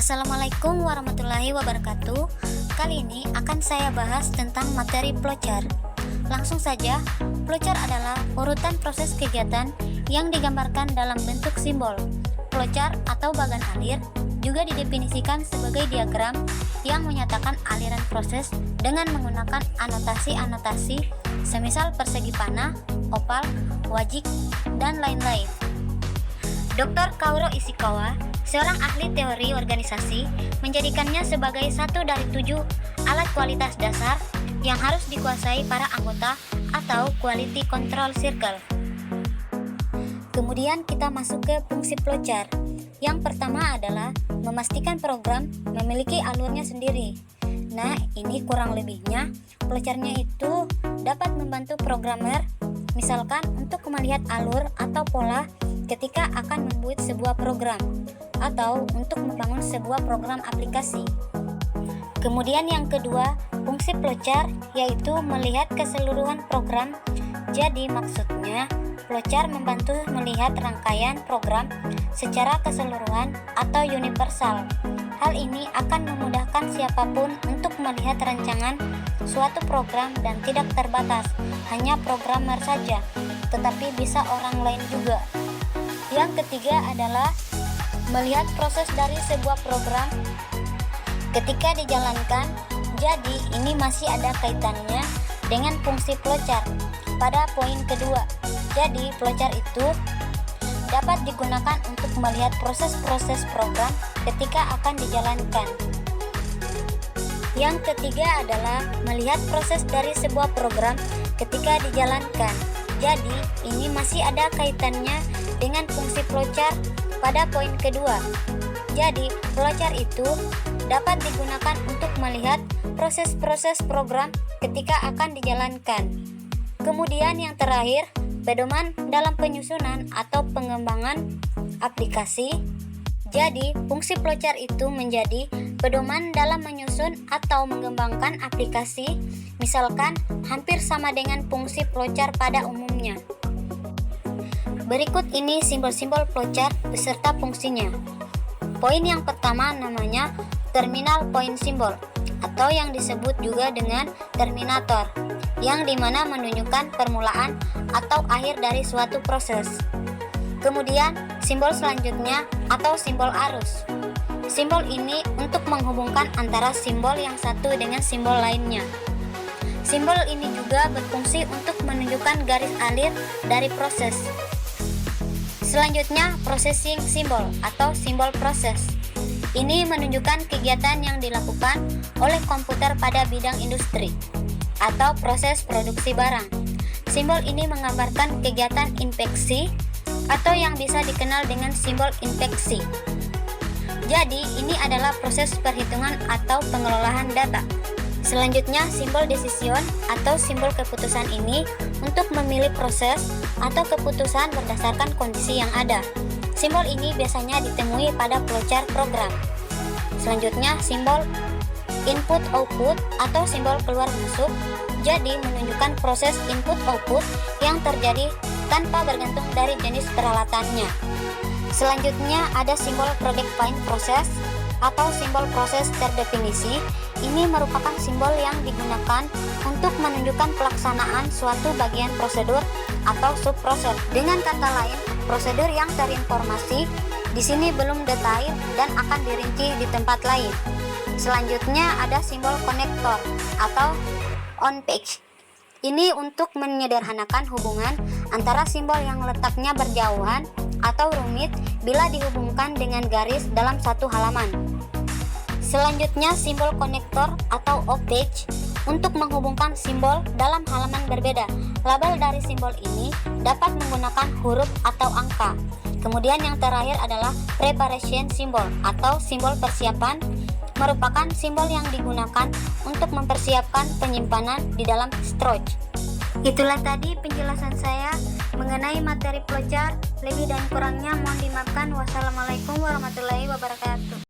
Assalamualaikum warahmatullahi wabarakatuh. Kali ini akan saya bahas tentang materi flowchart. Langsung saja, flowchart adalah urutan proses kegiatan yang digambarkan dalam bentuk simbol. Flowchart atau bagan alir juga didefinisikan sebagai diagram yang menyatakan aliran proses dengan menggunakan anotasi-anotasi semisal persegi panah, opal, wajik, dan lain-lain. Dr. Kaoru Ishikawa, seorang ahli teori organisasi, menjadikannya sebagai satu dari 7 alat kualitas dasar yang harus dikuasai para anggota atau quality control circle. Kemudian kita masuk ke fungsi flowchart. Yang pertama adalah memastikan program memiliki alurnya sendiri. Nah, ini kurang lebihnya flowchartnya itu dapat membantu programmer, misalkan untuk melihat alur atau pola ketika akan membuat sebuah program atau untuk membangun sebuah program aplikasi. Kemudian yang kedua, fungsi flowchart yaitu melihat keseluruhan program. Jadi maksudnya flowchart membantu melihat rangkaian program secara keseluruhan atau universal. Hal ini akan memudahkan siapapun untuk melihat rancangan suatu program dan tidak terbatas hanya programmer saja, tetapi bisa orang lain juga. Yang ketiga adalah melihat proses dari sebuah program ketika dijalankan. Jadi ini masih ada kaitannya dengan fungsi flowchart pada poin kedua. Jadi flowchart itu dapat digunakan untuk melihat proses-proses program ketika akan dijalankan. Yang ketiga adalah melihat proses dari sebuah program ketika dijalankan. Jadi ini masih ada kaitannya dengan fungsi flowchart pada poin kedua. Jadi flowchart itu dapat digunakan untuk melihat proses-proses program ketika akan dijalankan. Kemudian yang terakhir, pedoman dalam penyusunan atau pengembangan aplikasi. Jadi fungsi flowchart itu menjadi pedoman dalam menyusun atau mengembangkan aplikasi, misalkan hampir sama dengan fungsi flowchart pada umumnya. Berikut ini simbol-simbol flowchart beserta fungsinya. Poin yang pertama namanya terminal point symbol atau yang disebut juga dengan terminator, yang dimana menunjukkan permulaan atau akhir dari suatu proses. Kemudian simbol selanjutnya atau simbol arus. Simbol ini untuk menghubungkan antara simbol yang satu dengan simbol lainnya. Simbol ini juga berfungsi untuk menunjukkan garis alir dari proses. Selanjutnya, processing symbol atau simbol proses. Ini menunjukkan kegiatan yang dilakukan oleh komputer pada bidang industri atau proses produksi barang. Simbol ini menggambarkan kegiatan inspeksi atau yang bisa dikenal dengan simbol inspeksi. Jadi, ini adalah proses perhitungan atau pengelolaan data. Selanjutnya, simbol decision atau simbol keputusan ini untuk memilih proses atau keputusan berdasarkan kondisi yang ada. Simbol ini biasanya ditemui pada flowchart program. Selanjutnya, simbol input-output atau simbol keluar masuk. Jadi, menunjukkan proses input-output yang terjadi tanpa bergantung dari jenis peralatannya. Selanjutnya, ada simbol predefined process atau simbol proses terdefinisi. Ini merupakan simbol yang digunakan untuk menunjukkan pelaksanaan suatu bagian prosedur atau subproses. Dengan kata lain, prosedur yang terinformasi di sini belum detail dan akan dirinci di tempat lain. Selanjutnya ada simbol konektor atau on page. Ini untuk menyederhanakan hubungan antara simbol yang letaknya berjauhan atau rumit bila dihubungkan dengan garis dalam satu halaman. Selanjutnya simbol konektor atau off page untuk menghubungkan simbol dalam halaman berbeda. Label dari simbol ini dapat menggunakan huruf atau angka. Kemudian yang terakhir adalah preparation symbol atau simbol persiapan, merupakan simbol yang digunakan untuk mempersiapkan penyimpanan di dalam storage. Itulah tadi penjelasan saya mengenai materi flowchart. Lebih dan kurangnya mohon dimaafkan. Wassalamualaikum warahmatullahi wabarakatuh.